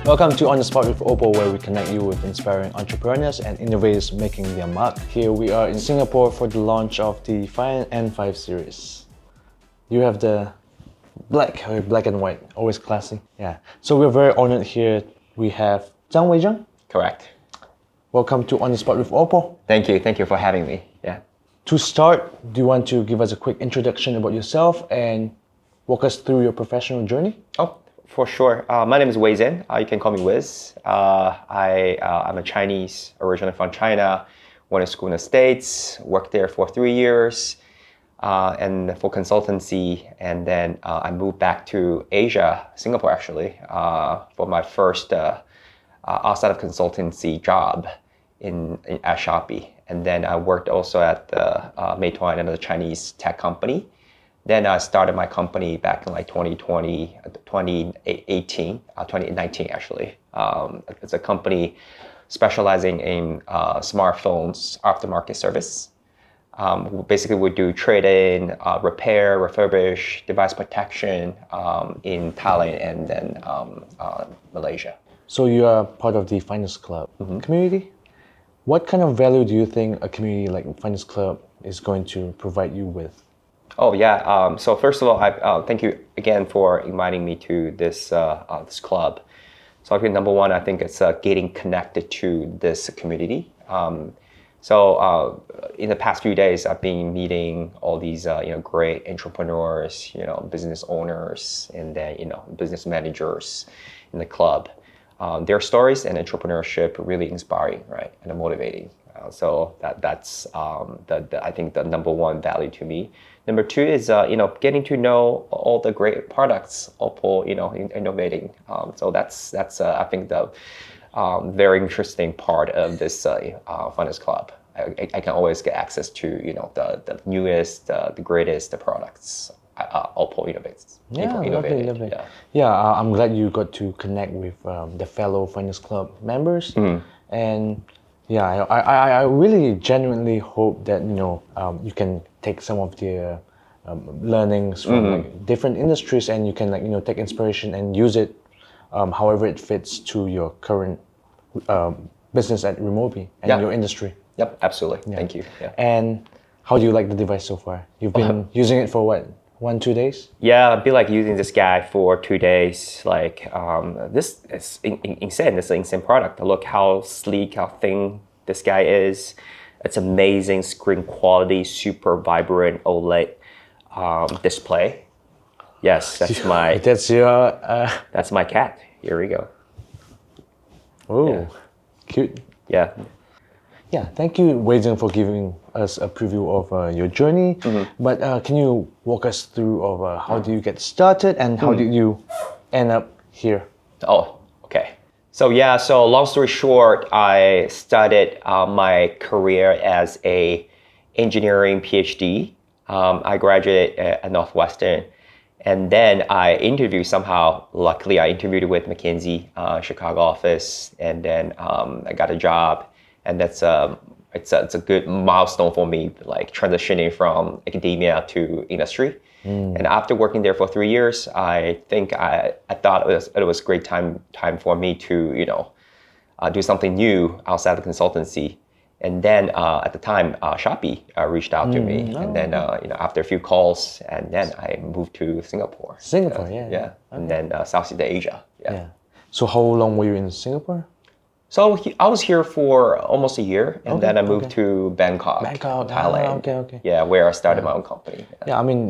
Welcome to On the Spot with OPPO, where we connect you with inspiring entrepreneurs and innovators making their mark. Here we are in Singapore for the launch of the 5 and 5 series. You have the black and white, always classy. Yeah. So we're very honored here. We have Zhang Weizeng. Correct. Welcome to On the Spot with OPPO. Thank you for having me. Yeah. To start, do you want to give us a quick introduction about yourself and walk us through your professional journey? Oh, for sure. My name is Weizeng. You can call me Weiz. I'm a Chinese, originally from China. Went to school in the States, worked there for 3 years, and for consultancy. And then I moved back to Asia, Singapore actually, for my first outside of consultancy job at Shopee. And then I worked also at Meituan, another Chinese tech company. Then I started my company back in like 2019 actually. It's a company specializing in smartphones aftermarket service. Basically, we do trade-in, repair, refurbish, device protection in Thailand and then Malaysia. So you are part of the Finance Club community. What kind of value do you think a community like Finance Club is going to provide you with? Oh yeah. So first of all, thank you again for inviting me to this club. So I think number one, I think it's getting connected to this community. So in the past few days, I've been meeting all these great entrepreneurs, business owners, and then business managers in the club. Their stories and entrepreneurship are really inspiring, right, and motivating. So that's I think the number one value to me. Number two is getting to know all the great products OPPO innovating. So that's I think the very interesting part of this Finance Club. I can always get access to the newest, the greatest products OPPO innovates. Lovely. Yeah, I'm glad you got to connect with the fellow Finance Club members. And yeah, I really genuinely hope that you can take some of the learnings from like different industries, and you can take inspiration and use it however it fits to your current business at Remobie and your industry. Yep, absolutely. Yeah. Thank you. Yeah. And how do you like the device so far? You've been using it for what? 1-2 days? Yeah, I've been like using this guy for 2 days. Like this is insane. It's an insane product. Look how sleek, how thin this guy is. It's amazing screen quality, super vibrant OLED display. Yes, that's my. That's your. That's my cat. Here we go. Oh, cute. Yeah. Yeah, thank you, Weizeng, for giving us a preview of your journey. But can you walk us through how do you get started and how did you end up here? Oh, okay. So long story short, I started my career as a engineering PhD. I graduated at Northwestern, and then I interviewed luckily I interviewed with McKinsey, Chicago office, and then I got a job. And that's it's a good milestone for me, like transitioning from academia to industry. And after working there for 3 years, I think I thought it was a great time for me to do something new outside of consultancy. And then at the time, Shopee reached out to me, and then after a few calls, and then I moved to Singapore. Yeah. Okay. And then Southeast Asia. Yeah. So how long were you in Singapore? So I was here for almost a year, and then I moved to Bangkok, Thailand. Okay. Yeah, where I started my own company. Yeah, I mean,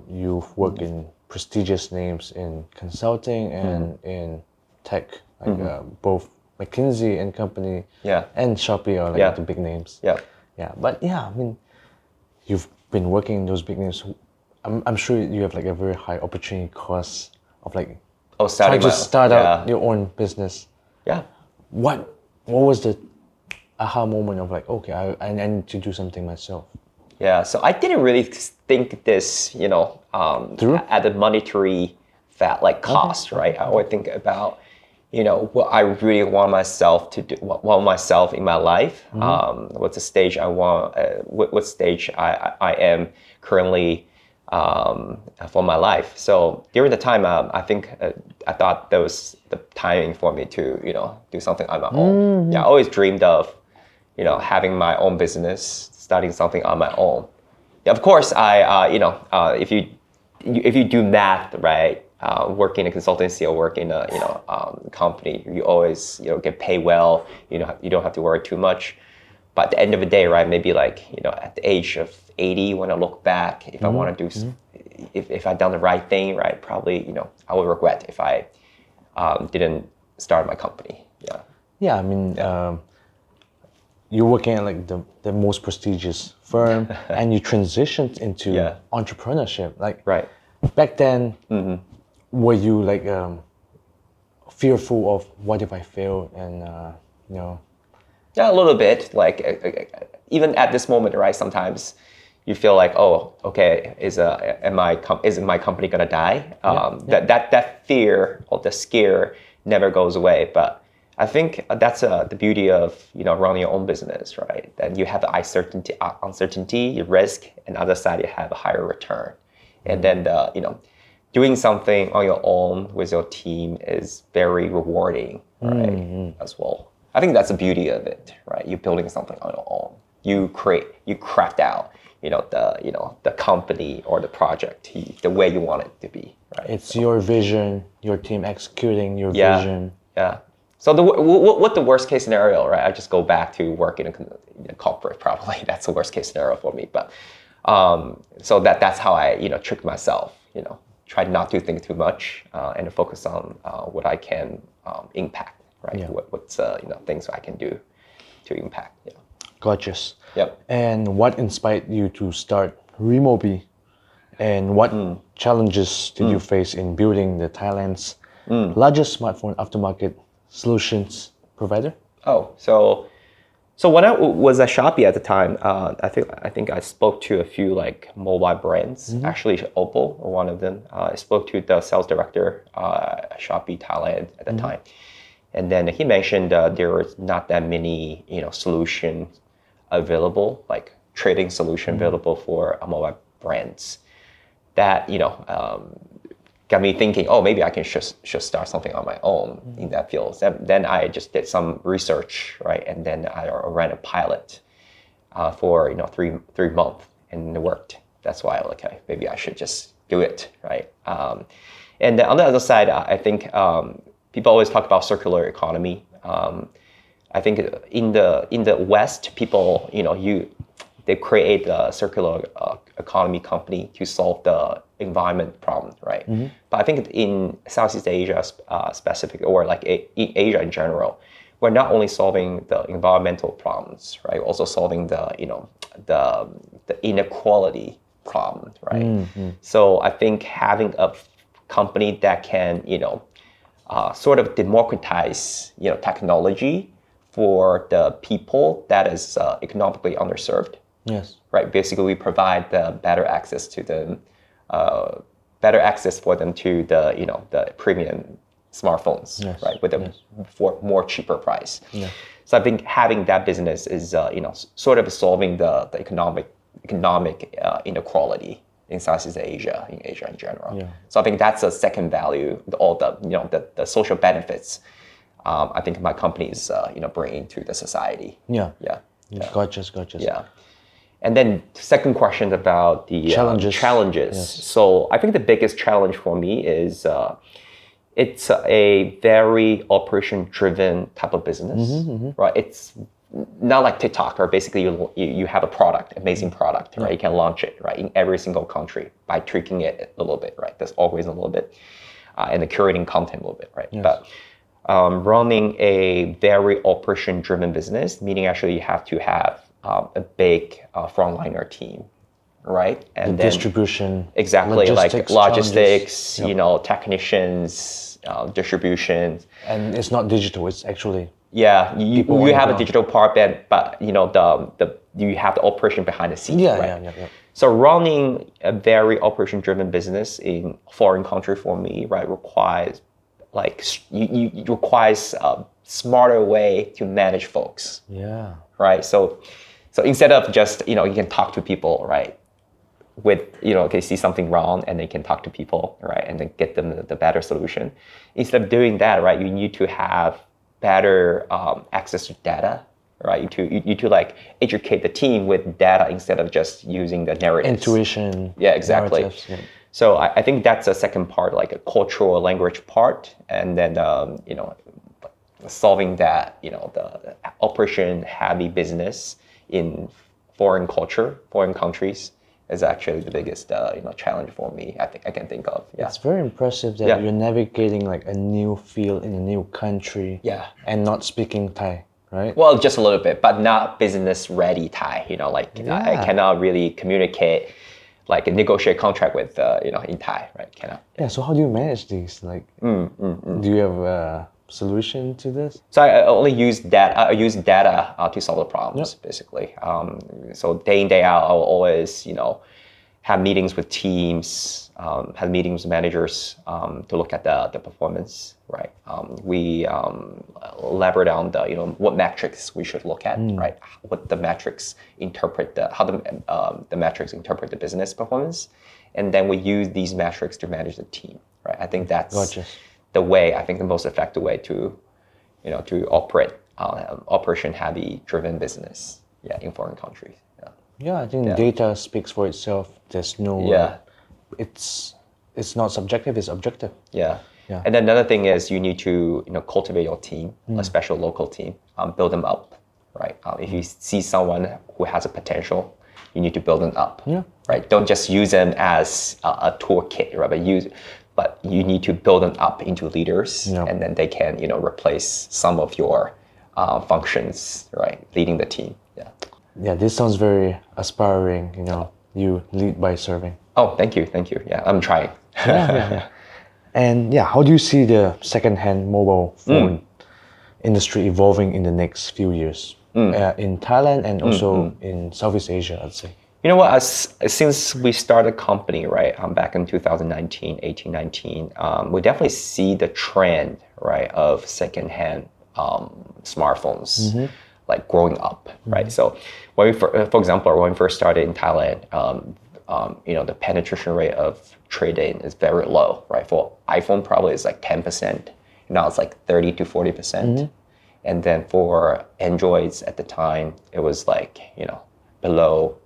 you've worked in prestigious names in consulting and in tech, like both McKinsey and company, and Shopee are like the big names. Yeah. But I mean, you've been working in those big names. I'm sure you have like a very high opportunity cost of like trying to start out your own business. Yeah. What was the aha moment of like, okay, I need to do something myself? Yeah, so I didn't really think this, at the monetary cost, right? I always think about, what I really want myself to do, want myself in my life. What's the stage I want, what stage I am currently for my life. So during the time, I think I thought that was the timing for me to, do something on my own. Yeah, I always dreamed of, having my own business, starting something on my own. Yeah, of course, if you do math, right, work in a consultancy or work in a, company, you always, get paid well. You don't have to worry too much. But at the end of the day, right, maybe like, at the age of 80, when I look back, if I want to do, if I'd done the right thing, right, probably, I would regret if I didn't start my company. Yeah. Yeah, I mean, you're working at like the most prestigious firm and you transitioned into entrepreneurship. Like Right. back then, were you like fearful of what if I failed and, Yeah, a little bit. Like even at this moment, right? Sometimes you feel like, oh, okay, is my company gonna die? That fear or the scare never goes away. But I think that's the beauty of running your own business, right? That you have the uncertainty, you risk, and other side you have a higher return, and then doing something on your own with your team is very rewarding, right? As well. I think that's the beauty of it, right? You're building something on your own. You craft out, the company or the project the way you want it to be, right? It's your vision, your team executing your vision. Yeah. So what the worst case scenario, right? I just go back to work in a corporate, probably. That's the worst case scenario for me. But so that's how I, trick myself, try not to think too much and focus on what I can impact. Right. Yeah. What's things I can do to impact. Yeah. Gorgeous. Yep. And what inspired you to start Remobie? And what challenges did you face in building the Thailand's largest smartphone aftermarket solutions provider? Oh, so when I was at Shopee at the time, I think I spoke to a few like mobile brands. Actually, OPPO, one of them. I spoke to the sales director at Shopee Thailand at the time. And then he mentioned there was not that many, solutions available, like trading solution available for mobile brands. That got me thinking, oh, maybe I can just start something on my own in that field. Then I just did some research, right, and then I ran a pilot for 3 months, and it worked. That's why I was like, okay, maybe I should just do it, right? And then on the other side, I think. People always talk about circular economy. I think in the West, people, they create a circular economy company to solve the environment problem, right? But I think in Southeast Asia specific, or like in Asia in general, we're not only solving the environmental problems, right? We're also solving the inequality problem, right? So I think having a company that can, sort of democratize, technology for the people that is economically underserved. Yes. Right. Basically, we provide the better access to them, better access for them to the premium smartphones, right, with for more cheaper price. Yeah. So I think having that business is, sort of solving the economic inequality in Southeast Asia, in Asia in general. Yeah. So I think that's a second value, all the social benefits. I think my company is bringing to the society. Yeah. Yeah. Gotcha. Yeah. And then second question about the challenges. Yes. So I think the biggest challenge for me is it's a very operation-driven type of business, right? It's not like TikTok, or basically you have a product, amazing product, right? You can launch it, right, in every single country by tweaking it a little bit, right? There's always a little bit, and the curating content a little bit, right? Yes. But running a very operation-driven business, meaning actually you have to have a big frontliner team, right? And then distribution, exactly, like logistics, technicians, distribution. And it's not digital; it's actually. Yeah, you have a digital part, but you have the operation behind the scenes, right? Yeah. So running a very operation-driven business in a foreign country for me, right, requires a smarter way to manage folks. Yeah. Right. So instead of just you can talk to people, right, with, they see something wrong and they can talk to people, right? And then get them the better solution. Instead of doing that, right, you need to have better access to data, right? You need to like educate the team with data instead of just using the narratives. Intuition. Yeah, exactly. Yeah. So I think that's a second part, like a cultural language part. And then, solving that, the operation heavy business in foreign culture, foreign countries is actually the biggest, challenge for me. I think I can think of. Yeah. It's very impressive that you're navigating like a new field in a new country. Yeah. And not speaking Thai, right? Well, just a little bit, but not business ready Thai. I cannot really communicate, like negotiate contract with, in Thai, right? Cannot. Yeah. So how do you manage these? Like, do you have a solution to this? So I only use data. I use data to solve the problems, basically. So day in, day out, I'll always, have meetings with teams, have meetings with managers to look at the performance, right? We elaborate on the, what metrics we should look at, right? What the metrics interpret how the metrics interpret the business performance, and then we use these metrics to manage the team, right? I think that's the way. I think the most effective way to, to operate operation heavy driven business, in foreign countries. Yeah, I think data speaks for itself. There's no. It's not subjective. It's objective. Yeah. And then another thing is you need to cultivate your team, a special local team, build them up, right? If you see someone who has a potential, you need to build them up, right? Don't just use them as a toolkit, right? But you need to build them up into leaders, and then they can replace some of your functions, right? Leading the team. Yeah, this sounds very aspiring. You lead by serving. Oh, thank you. Yeah, I'm trying. And how do you see the second-hand mobile phone industry evolving in the next few years in Thailand and also in Southeast Asia, I'd say? You know what, since we started the company, right, back in 2019, 18, 19, we definitely see the trend, right, of secondhand smartphones, like growing up, right? So when for example, when we first started in Thailand, the penetration rate of trade-in is very low, right? For iPhone, probably it's like 10%. Now it's like 30 to 40%. And then for Androids at the time, it was like, below,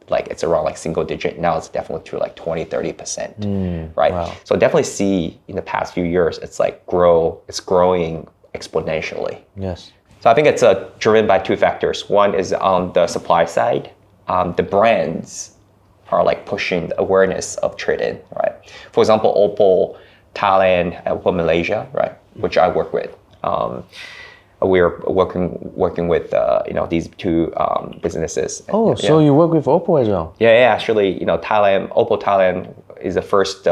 like it's around like single digit. Now it's definitely to like 20, 30%, right? Wow. So definitely see in the past few years, it's growing exponentially. Yes. So I think it's driven by two factors. One is on the supply side. The brands are like pushing the awareness of trade-in, right? For example, OPPO Thailand, OPPO Malaysia, right? Which I work with. We're working with these two businesses. Oh, so you work with OPPO as well? Yeah. Actually, OPPO Thailand is the first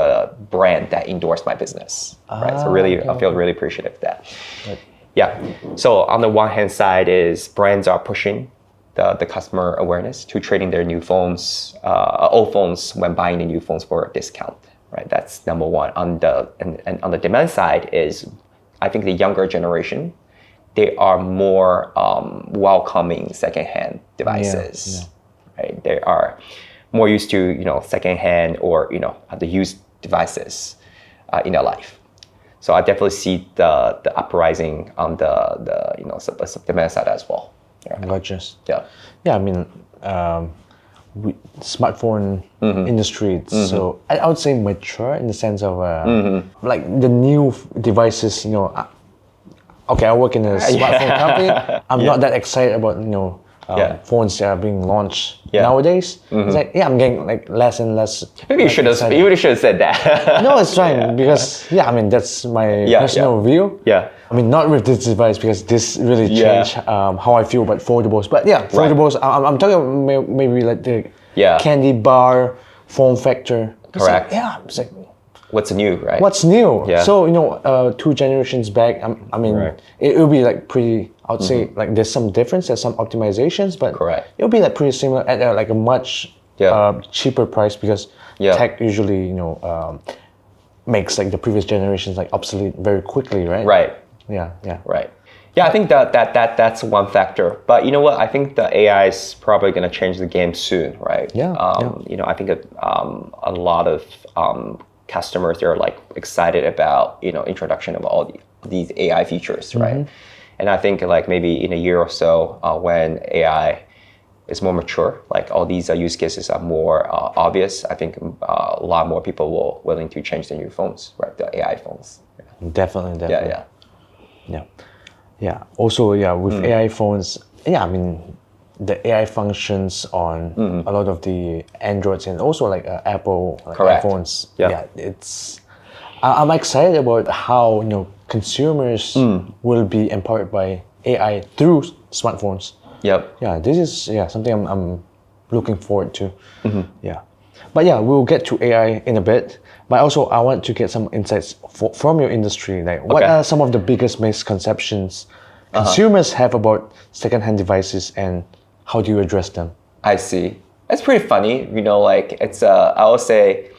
brand that endorsed my business, right? So really, I feel really appreciative of that. Right. Yeah. So on the one hand side is brands are pushing the customer awareness to trading their new phones, old phones when buying the new phones for a discount, right? That's number one. And on the demand side is, I think the younger generation, they are more welcoming secondhand devices, right? They are more used to secondhand or the used devices in their life. So I definitely see the uprising on the demand side as well. Gotcha. Yeah. Yeah, I mean, smartphone industry. So I would say mature in the sense of like the new devices. Okay, I work in a smartphone company. I'm not that excited about phones that are being launched nowadays. It's like I'm getting like less and less. Maybe you should have said that. No, it's fine because I mean that's my personal view. Yeah. I mean not with this device because this really changed how I feel about foldables. But foldables. I'm talking maybe like the candy bar form factor. Correct. It's like what's new, right? What's new? Yeah. So 2 generations back, I mean, it will be like pretty. I would say like there's some difference, there's some optimizations, but it'll be like pretty similar at like a much cheaper price because tech usually makes like the previous generations like obsolete very quickly, right? Right. Yeah. Right. Yeah, I think that's one factor. But you know what? I think the AI is probably going to change the game soon, right? Yeah. You know, I think a lot of customers, they're like excited about, you know, introduction of all these AI features, right? And I think like maybe in a year or so, when AI is more mature, like all these use cases are more obvious, I think a lot more people will willing to change their new phones, right? The AI phones. Definitely. Yeah. Yeah. Also, yeah, with AI phones, yeah, I mean, the AI functions on a lot of the Androids and also like Apple Correct. iPhones. Yeah. It's. I'm excited about how, you know, consumers will be empowered by AI through smartphones. Yep. Yeah, this is something I'm looking forward to. Yeah, but yeah, we'll get to AI in a bit. But also, I want to get some insights from your industry. Like, what are some of the biggest misconceptions consumers have about secondhand devices, and how do you address them? I see. It's pretty funny, you know. Like I will say,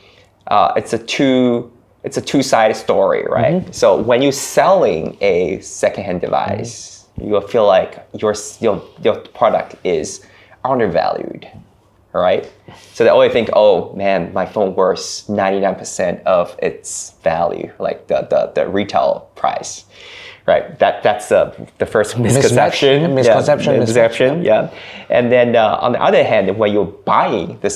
it's a two-sided story, right? So when you're selling a secondhand device, you will feel like your product is undervalued, all right? So they always think, oh man, my phone worth 99% of its value, like the retail price, right? That's the first misconception. Misconception. Yeah. And then on the other hand, when you're buying the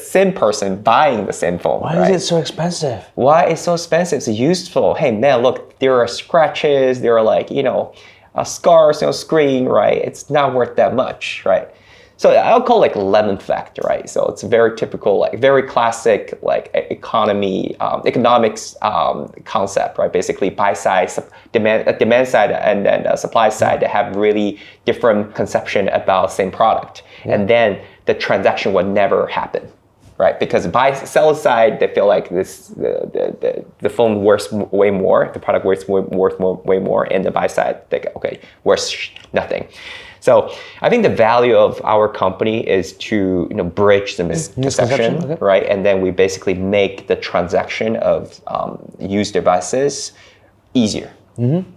same person buying the same phone, Why is it so expensive? Why it's so expensive? It's useful. Hey man, look, there are scratches. There are like, you know, scars on screen, right? It's not worth that much, right? So I'll call it like lemon effect, right? So it's very typical, like very classic, like economics concept, right? Basically, buy side, demand side, and then supply side that have really different conception about same product, and then the transaction would never happen, right? Because seller side, they feel like the phone worth way more, the product worth way more, and the buy side, they go, okay, worth nothing. So I think the value of our company is to, you know, bridge the misconception, right? And then we basically make the transaction of used devices easier,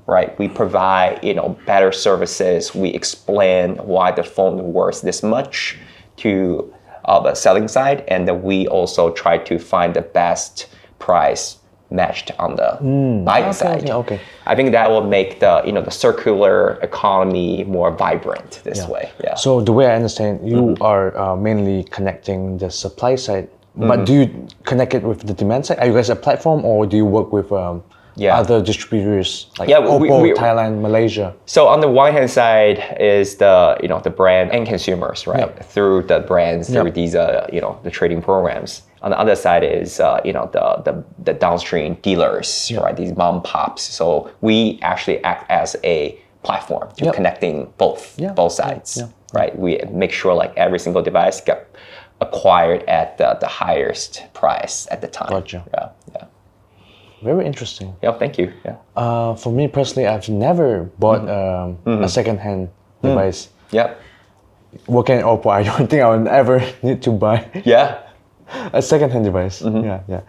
right? We provide, you know, better services. We explain why the phone worth this much to the selling side, and then we also try to find the best price matched on the buying side. Okay. I think that will make the circular economy more vibrant this way. Yeah. So the way I understand, you are mainly connecting the supply side, but do you connect it with the demand side? Are you guys a platform, or do you work with other distributors like OPPO, Thailand, Malaysia? So on the one hand side is the brand and consumers, right? Through the brands, through these the trading programs. On the other side is the downstream dealers, right? These mom pops. So we actually act as a platform to connecting both sides, right? We make sure like every single device get acquired at the highest price at the time. Gotcha. Yeah. Very interesting. Yeah, thank you. Yeah. For me personally, I've never bought a second-hand device. Yeah. Working at OPPO, I don't think I would ever need to buy a second-hand device. Yeah.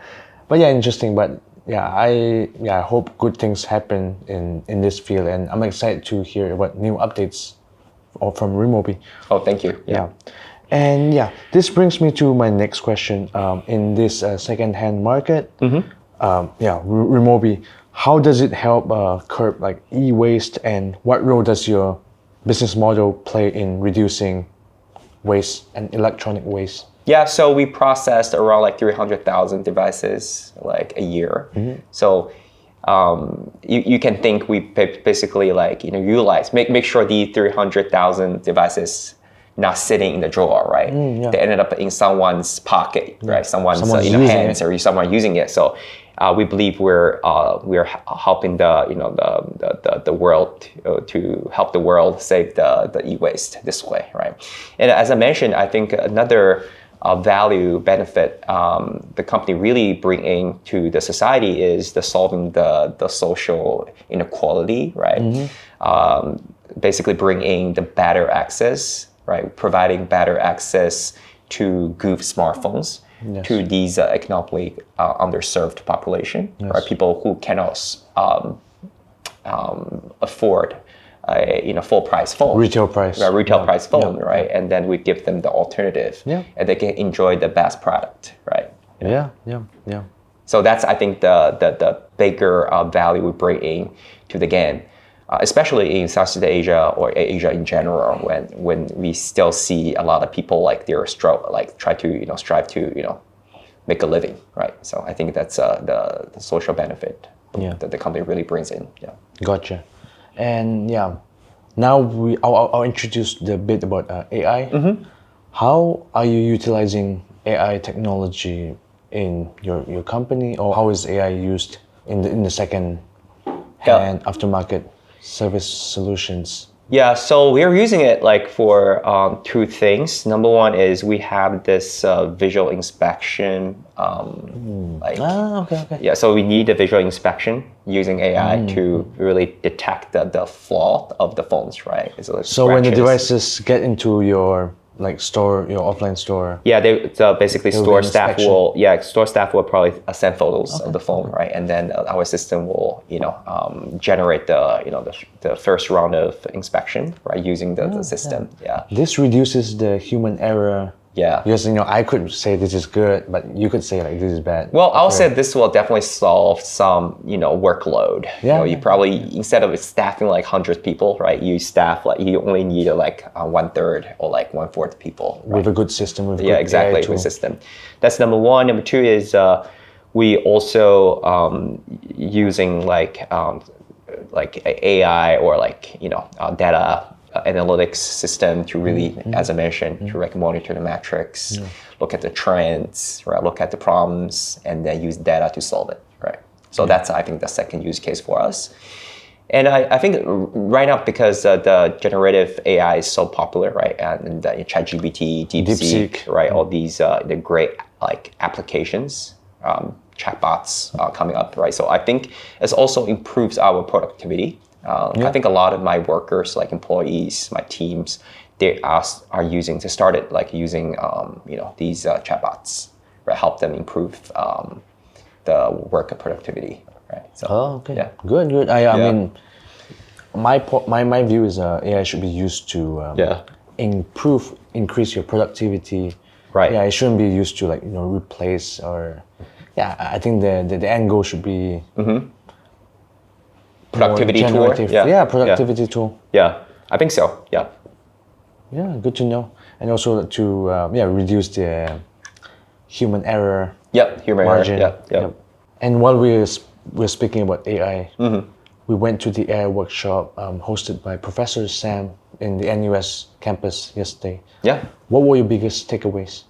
But yeah, interesting. But yeah, I hope good things happen in this field, and I'm excited to hear about new updates from Remobie. Oh, thank you. Yeah. And yeah, this brings me to my next question. In this second-hand market, Remobie, how does it help curb like e-waste, and what role does your business model play in reducing waste and electronic waste? Yeah, so we processed around like 300,000 devices like a year. So you can think we basically like utilize make sure the 300,000 devices not sitting in the drawer, right? They ended up in someone's pocket, right? Someone's hands, or someone using it. So we believe we're helping the world to help the world save the e-waste this way, right? And as I mentioned, I think another value benefit the company really bringing to the society is the solving the social inequality, right? Basically bringing the better access, right? Providing better access to good smartphones to these economically underserved population, right? People who cannot afford full price phone, Retail price. retail price phone, right? And then we give them the alternative, and they can enjoy the best product, right? Yeah. So that's, I think, the bigger value we bring in to the game, especially in Southeast Asia or Asia in general, when we still see a lot of people like they're strive to make a living, right? So I think that's the social benefit that the company really brings in. Yeah. Gotcha. And now I'll introduce the bit about AI. How are you utilizing AI technology in your company, or how is AI used in the second hand aftermarket service solutions? Yeah, so we're using it like for two things. Number one is we have this visual inspection. Okay. Yeah, so we need a visual inspection using AI to really detect the flaw of the phones, right? So when the devices get into your store, your offline store. Yeah, basically store staff will probably send photos of the phone, right? And then our system will generate the first round of inspection, right, using the system. Yeah. This reduces the human error. Yeah. Because I could say this is good, but you could say like this is bad. Well, I'll say this will definitely solve some workload. Yeah. You probably, instead of staffing like 100 people, right, you only need like 1/3 or like 1/4 people. Right? With a good system, with a good exactly, AI tool. with system. That's number one. Number two is we also using like AI or data analytics system to really, as I mentioned, to monitor the metrics, look at the trends, right? Look at the problems, and then use data to solve it, right? So that's, I think, the second use case for us. And I think right now, because the generative AI is so popular, right? And ChatGPT, DeepSeek, right? All these the great applications, chatbots coming up, right? So I think it also improves our productivity. I think a lot of my workers, like employees, my teams, they are using these chatbots, right? Help them improve the work productivity, right? So, okay. Yeah. Good. I mean, my view is AI should be used to increase your productivity. Right. Yeah, it shouldn't be used to replace or. Yeah, I think the end goal should be. Productivity tool. Productivity tool. Yeah, I think so. Yeah. Yeah, good to know. And also to reduce the human error. Yep, human margin. error. Yep. And while we're speaking about AI, we went to the AI workshop hosted by Professor Sam in the NUS campus yesterday. Yeah. What were your biggest takeaways?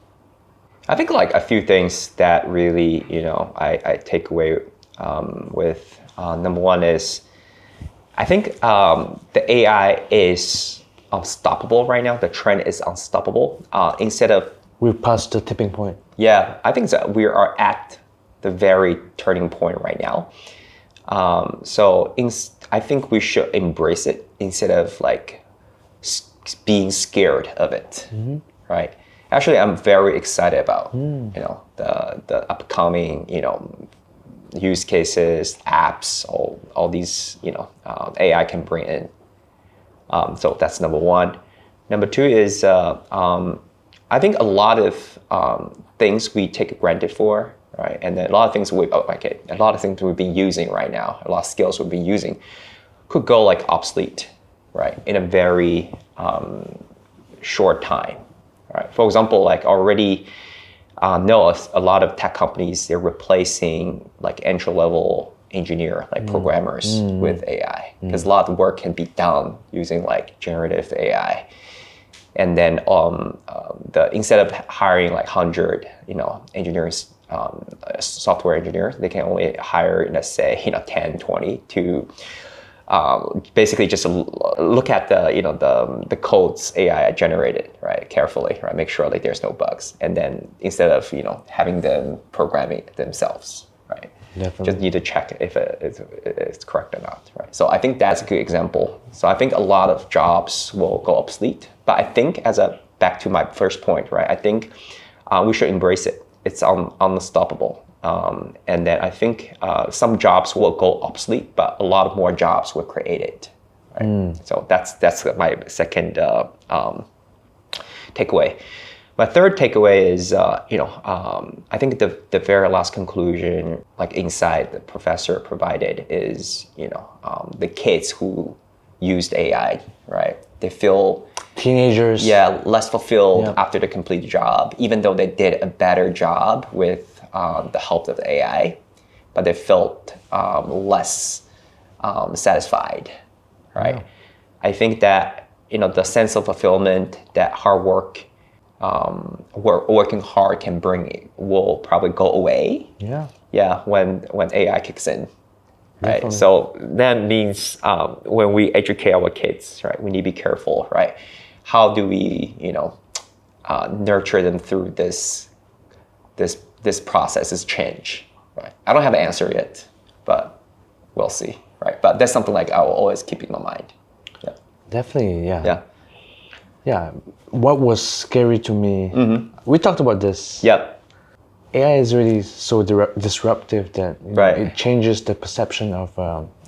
I think like a few things that really I take away with number one is. I think the AI is unstoppable right now. The trend is unstoppable. We've passed the tipping point. Yeah, I think that we are at the very turning point right now. I think we should embrace it instead of being scared of it, right? Actually, I'm very excited about the upcoming use cases, apps, all these AI can bring in. So that's number one. Number two is I think a lot of things we take granted for, right? And then a lot of things we've been using right now, a lot of skills we've been using, could go obsolete, right? In a very short time, right? For example, already. Know a lot of tech companies, they're replacing entry-level engineer, programmers with AI. Because a lot of work can be done using generative AI. And then instead of hiring 100 engineers, software engineers, they can only hire, let's say, 10, 20 to basically just look at the codes AI generated, right, carefully, right, make sure there's no bugs, and then instead of having them programming it themselves, right, Definitely. just need to check if it's correct or not, right. So I think that's a good example. So I think a lot of jobs will go obsolete, but I think back to my first point, right, I think we should embrace it. It's unstoppable. And then I think some jobs will go obsolete, but a lot of more jobs were created, Right? So that's my second takeaway. My third takeaway is, I think the very last conclusion, like insight the professor provided is, the kids who used AI, right? They feel Teenagers. less fulfilled after the complete job, even though they did a better job with the help of the AI, but they felt less satisfied, right? Yeah. I think that the sense of fulfillment that hard work, working hard can bring will probably go away. When AI kicks in. Right. Definitely. So that means when we educate our kids, right, we need to be careful, right? How do we, nurture them through this process, this change, right? I don't have an answer yet, but we'll see, right? But that's something like I will always keep in my mind. Yeah. Definitely, yeah. Yeah. What was scary to me, we talked about this. Yep. AI is really so disruptive that it changes the perception of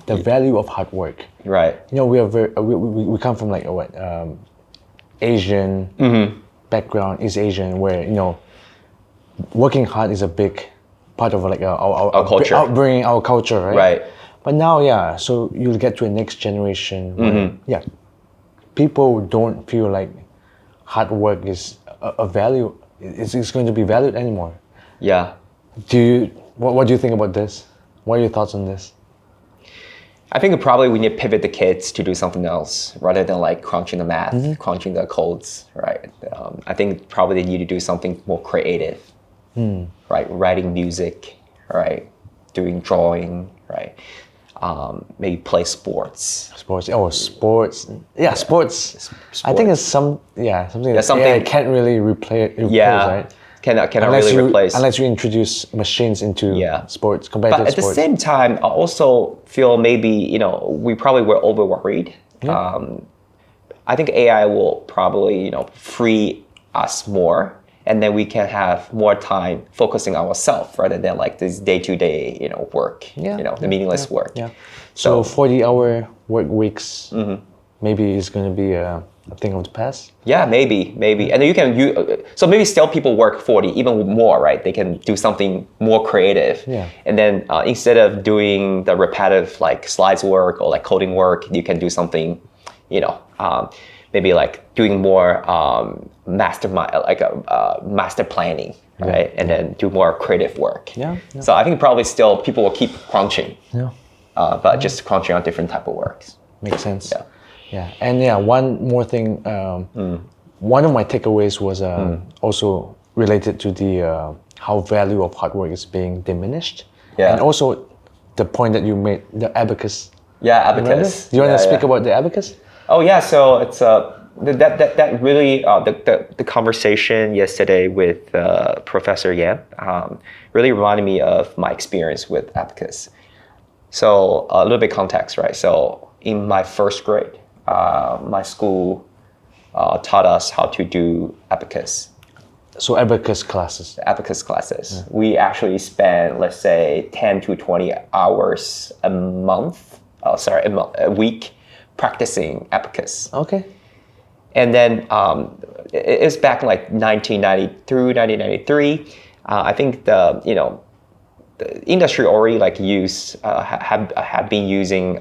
the value of hard work. Right. We are we come from like Asian background, East Asian, where working hard is a big part of like our culture, upbringing, our culture, right? Right. But now, so you'll get to a next generation where people don't feel like hard work is a value. It's going to be valued anymore. Yeah. What do you think about this? What are your thoughts on this? I think probably we need to pivot the kids to do something else rather than like crunching the math, crunching the codes, right? I think probably they need to do something more creative, right? Writing music, right? Doing drawing, right? Maybe play sports. Sports. Yeah, sports. I think it's something that AI can't really replace, right? Cannot really replace. Unless you introduce machines into sports, competitive sports. But at the same time, I also feel maybe, we probably were over worried. Yeah. I think AI will probably, free us more, and then we can have more time focusing on ourselves rather than like this day-to-day, work, the meaningless work. Yeah. So 40-hour work weeks maybe is going to be a thing of the past. Yeah, maybe. And then so maybe still people work 40, even more, right? They can do something more creative. Yeah. And then instead of doing the repetitive like slides work or like coding work, you can do something, maybe like doing more master planning, right? And then do more creative work. Yeah. So I think probably still people will keep crunching. Yeah. But just crunching on different type of works. Makes sense. Yeah, and one more thing. One of my takeaways was also related to the how value of hard work is being diminished. Yeah. And also the point that you made, the abacus. Yeah, abacus. Do you want to speak about the abacus? Oh yeah, so it's that really the conversation yesterday with Professor Yan really reminded me of my experience with abacus. So a little bit context, right? So in my first grade, my school taught us how to do abacus. So abacus classes. Abacus classes. Yeah. We actually spent, let's say, 10 to 20 hours a week practicing abacus. Okay. And then it's back in like 1993. I think the industry already like have been using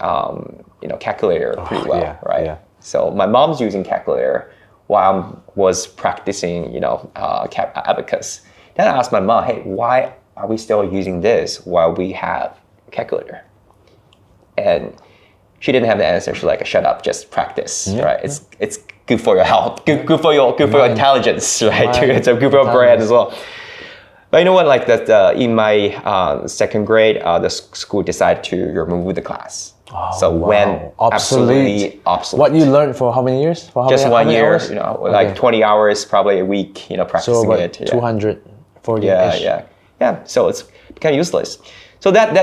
calculator pretty well, right? Yeah. So my mom's using calculator while I was practicing abacus. Then I asked my mom, hey, why are we still using this while we have a calculator? And she didn't have the answer. She's like, shut up, just practice, right? It's good for your health, good for your intelligence, right? It's good for your brain as well. But you know what? Like that, in my second grade, the school decided to remove the class. When absolutely obsolete. What you learned for how many years? For just 1 year. Hours? Like 20 hours, probably a week. Practicing so about it. 240. Yeah. So it's kind of useless. So that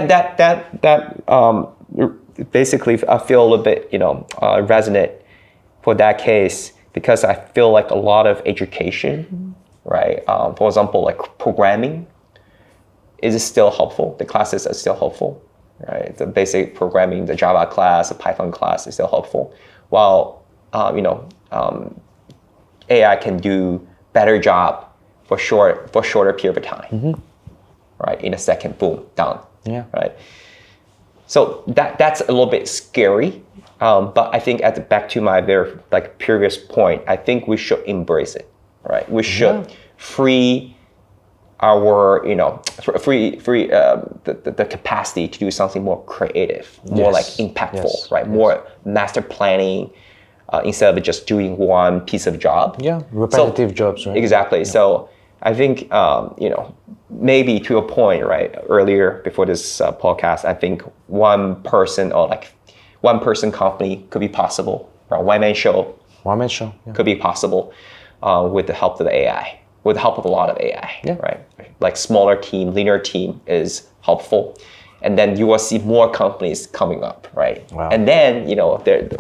basically, I feel a little bit resonant for that case because I feel like a lot of education. Right. For example, like programming is still helpful. The classes are still helpful, right? The basic programming, the Java class, the Python class is still helpful. While AI can do better job for shorter period of time, right? In a second, boom, done. Yeah. Right. So that's a little bit scary, but I think back to my very previous point, I think we should embrace it, right? We should free our the capacity to do something more creative, more impactful, right? More master planning instead of just doing one piece of job. Yeah, repetitive jobs, right? Exactly. Yeah. So I think maybe to a point, right? Earlier before this podcast, I think one person or one person company could be possible. Right? One-man show. Yeah. Could be possible with the help of the AI. With the help of a lot of AI, right? Like smaller team, linear team is helpful. And then you will see more companies coming up, right? Wow. And then,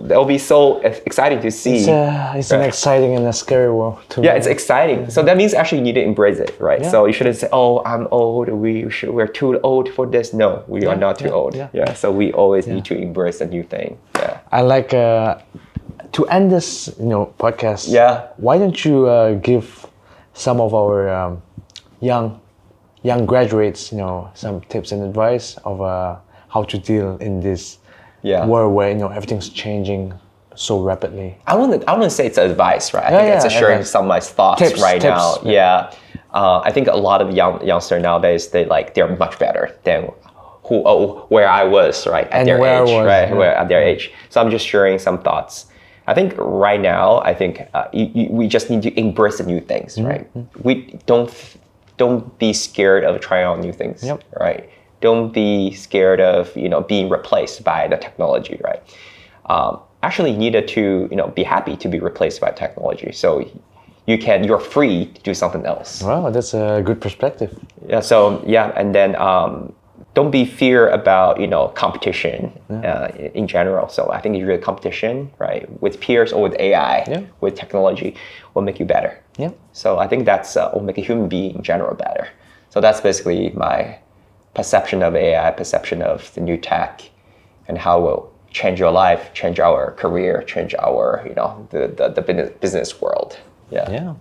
they'll be so exciting to see. It's an exciting and a scary world too. Yeah, it's exciting. So that means actually you need to embrace it, right? Yeah. So you shouldn't say, oh, I'm old, we're too old for this. No, we are not too old. Yeah. So we always need to embrace a new thing. Yeah. I like, to end this, podcast. Yeah. Why don't you give some of our young graduates, some tips and advice of how to deal in this world where everything's changing so rapidly. I want to say it's advice, right? I think it's sharing some of my thoughts tips now. Yeah. I think a lot of youngsters nowadays they're much better than where I was, right? At their age, right? Where at their age. So I'm just sharing some thoughts. I think right now, we just need to embrace the new things, right? We don't be scared of trying out new things, right? Don't be scared of being replaced by the technology, right? Actually, you needed to be happy to be replaced by technology, so you're free to do something else. Wow, that's a good perspective. Yeah. So and then don't be fear about competition in general. So I think if you're in competition, right, with peers or with AI, with technology, will make you better. Yeah. So I think that's will make a human being in general better. So that's basically my perception of AI, perception of the new tech, and how it will change your life, change our career, change our the business world. Yeah.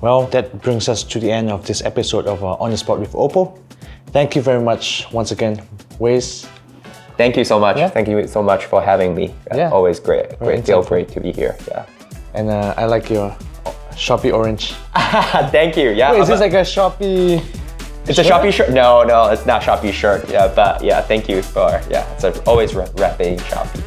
Well, that brings us to the end of this episode of On the Spot with OPPO. Thank you very much once again, Weiz. Thank you so much. Yeah. Thank you so much for having me. Always great to be here. Yeah. And I like your Shopee orange. Thank you. Yeah. Wait, is this like a Shopee? It's shirt? A Shopee shirt. No, it's not Shopee shirt. Yeah, but thank you for it's always repping Shopee.